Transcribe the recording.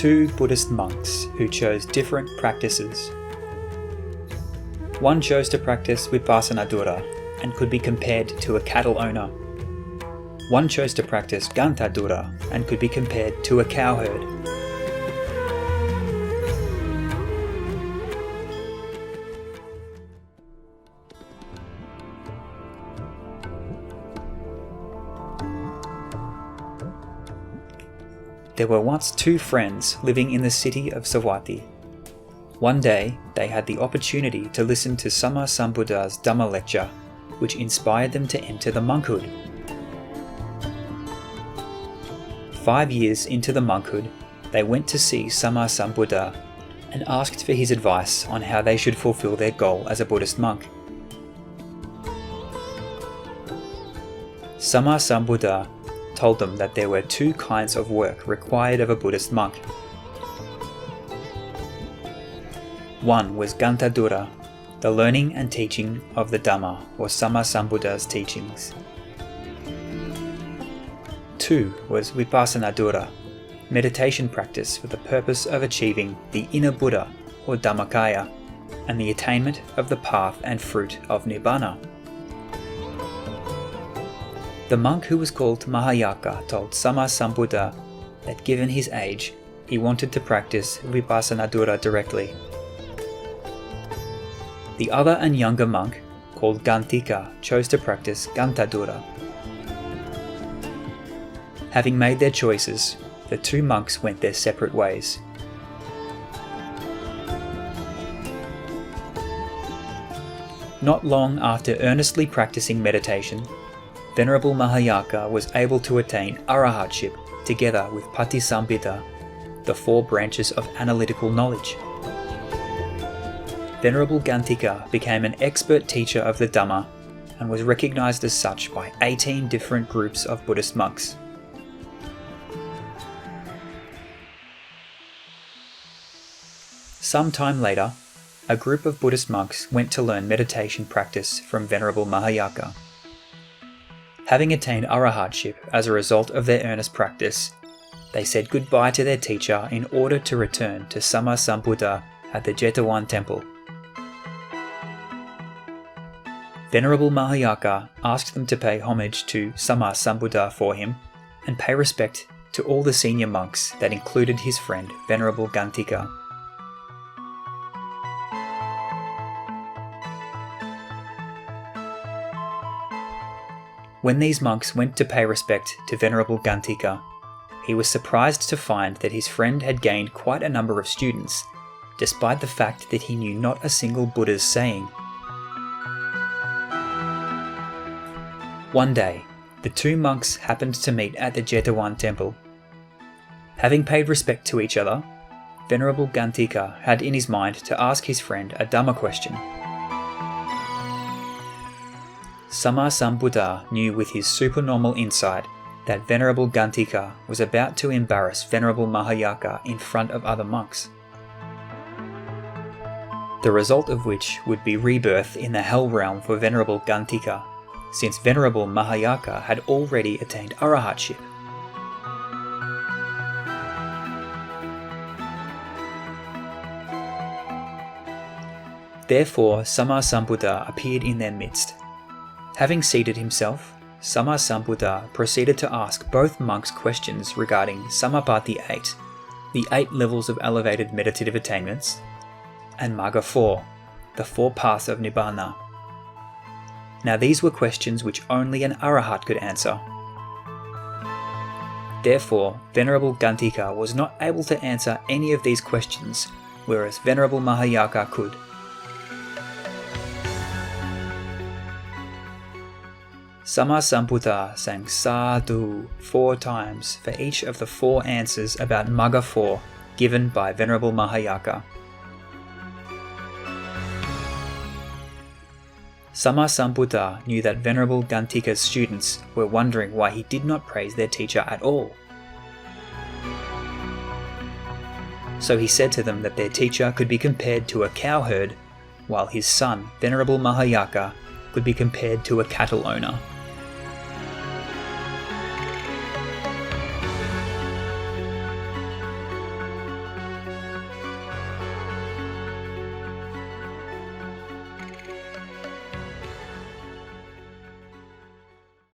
two Buddhist monks who chose different practices. One chose to practice Vipassanadhura and could be compared to a cattle owner. One chose to practice Ganthadhura and could be compared to a cowherd. There were once two friends living in the city of Savatthi. One day, they had the opportunity to listen to Sammasambuddha's Dhamma lecture, which inspired them to enter the monkhood. 5 years into the monkhood, they went to see Sammasambuddha and asked for his advice on how they should fulfill their goal as a Buddhist monk. Sammasambuddha told them that there were two kinds of work required of a Buddhist monk. One was Ganthadhura, the learning and teaching of the Dhamma or Sammasambuddha's teachings. Two was Vipassanadhura, meditation practice for the purpose of achieving the inner Buddha or Dhammakaya and the attainment of the path and fruit of Nibbana. The monk who was called Mahayaka told Sammasambuddha that given his age, he wanted to practice Vipassanadhura directly. The other and younger monk, called Gantika, chose to practice Ganthadhura. Having made their choices, the two monks went their separate ways. Not long after earnestly practicing meditation, Venerable Mahayaka was able to attain arahatship together with Patisambhita, the 4 branches of analytical knowledge. Venerable Gantika became an expert teacher of the Dhamma and was recognized as such by 18 different groups of Buddhist monks. Some time later, a group of Buddhist monks went to learn meditation practice from Venerable Mahayaka. Having attained arahatship as a result of their earnest practice, they said goodbye to their teacher in order to return to Sammasambuddha at the Jettawan temple. Venerable Mahayaka asked them to pay homage to Sammasambuddha for him and pay respect to all the senior monks that included his friend Venerable Gantika. When these monks went to pay respect to Venerable Gantika, he was surprised to find that his friend had gained quite a number of students, despite the fact that he knew not a single Buddha's saying. One day, the two monks happened to meet at the Jettawan temple. Having paid respect to each other, Venerable Gantika had in his mind to ask his friend a Dhamma question. Sammasambuddha knew with his supernormal insight that Venerable Gantika was about to embarrass Venerable Mahayaka in front of other monks, the result of which would be rebirth in the hell realm for Venerable Gantika, since Venerable Mahayaka had already attained arahatship. Therefore, Sammasambuddha appeared in their midst. Having seated himself, Sammasambuddha proceeded to ask both monks questions regarding Samapatti 8, the 8 levels of elevated meditative attainments, and Magga 4, the 4 paths of Nibbana. Now these were questions which only an arahat could answer. Therefore, Venerable Gantika was not able to answer any of these questions, whereas Venerable Mahayaka could. Sammasambuddha sang Sadhu 4 times for each of the 4 answers about Magga 4 given by Venerable Mahayaka. Sammasambuddha knew that Venerable Gantika's students were wondering why he did not praise their teacher at all. So he said to them that their teacher could be compared to a cowherd, while his son, Venerable Mahayaka, could be compared to a cattle owner.